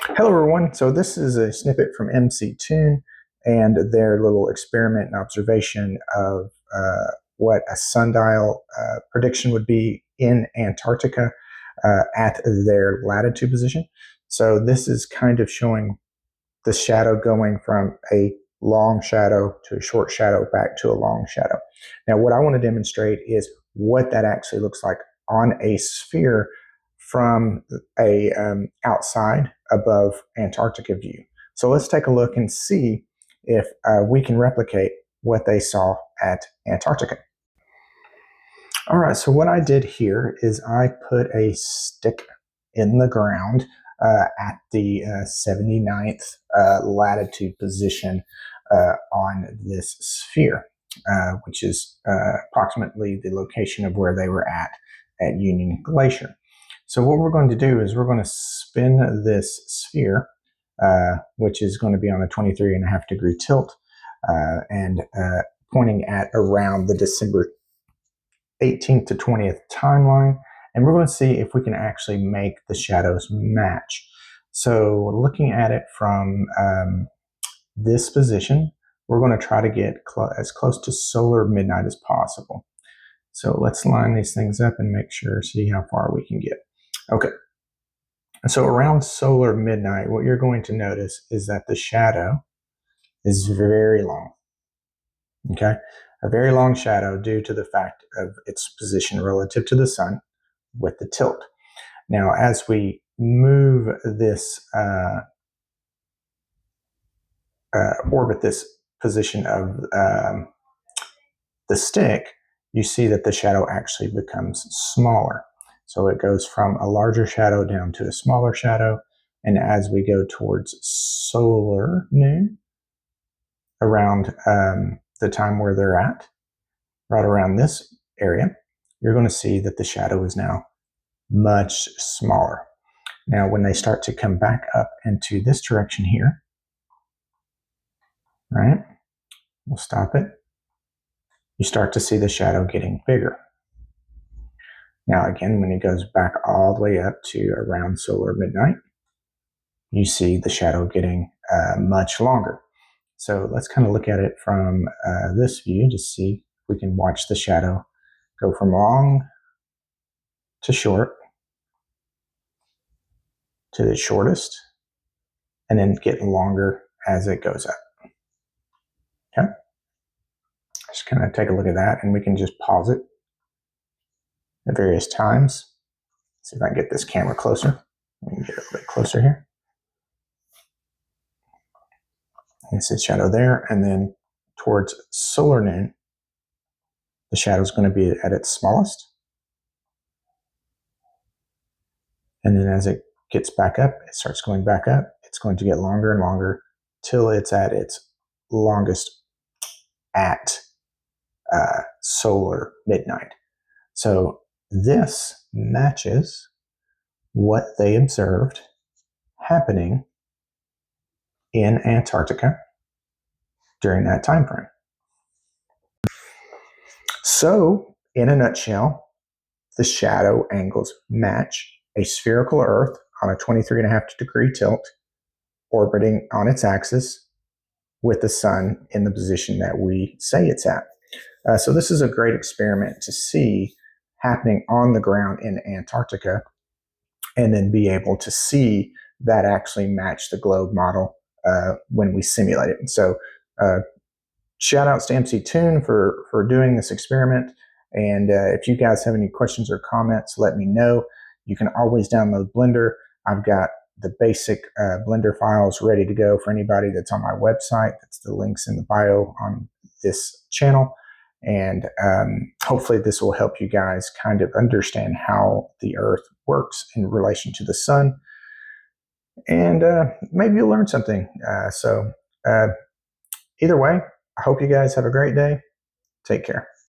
Hello everyone, so this is a snippet from MCTOON and their little experiment and observation of what a sundial prediction would be in Antarctica at their latitude position. So this is kind of showing the shadow going from a long shadow to a short shadow back to a long shadow. Now what I want to demonstrate is what that actually looks like on a sphere from a outside above Antarctica view. So let's take a look and see if we can replicate what they saw at Antarctica. All right, so what I did here is I put a stick in the ground at the 79th latitude position on this sphere, which is approximately the location of where they were at Union Glacier. So what we're going to do is we're going to spin this sphere, which is going to be on a 23.5 degree tilt and pointing at around the December 18th to 20th timeline. And we're going to see if we can actually make the shadows match. So looking at it from this position, we're going to try to get as close to solar midnight as possible. So let's line these things up and make sure, see how far we can get. Okay, so around solar midnight, what you're going to notice is that the shadow is very long, okay? A very long shadow due to the fact of its position relative to the sun with the tilt. Now, as we move this, orbit this position of the stick, you see that the shadow actually becomes smaller. So it goes from a larger shadow down to a smaller shadow. And as we go towards solar noon, around the time where they're at, right around this area, you're going to see that the shadow is now much smaller. Now, when they start to come back up into this direction here, right, we'll stop it. You start to see the shadow getting bigger. Now, again, when it goes back all the way up to around solar midnight, you see the shadow getting much longer. So let's kind of look at it from this view to see if we can watch the shadow go from long to short to the shortest, and then get longer as it goes up. Okay, just kind of take a look at that, and we can just pause it at various times. See if I can get this camera closer. We can get it a bit closer here. You can see the shadow there, and then towards solar noon, the shadow is going to be at its smallest. And then as it gets back up, it starts going back up. It's going to get longer and longer till it's at its longest at solar midnight. So this matches what they observed happening in Antarctica during that time frame. So, in a nutshell, the shadow angles match a spherical Earth on a 23.5 degree tilt orbiting on its axis with the sun in the position that we say it's at. So this is a great experiment to see happening on the ground in Antarctica, and then be able to see that actually match the globe model when we simulate it. And so shout outs to MCTOON for doing this experiment. And if you guys have any questions or comments, let me know. You can always download Blender. I've got the basic Blender files ready to go for anybody that's on my website. That's the links in the bio on this channel. And hopefully this will help you guys kind of understand how the Earth works in relation to the sun. And maybe you'll learn something. So either way, I hope you guys have a great day. Take care.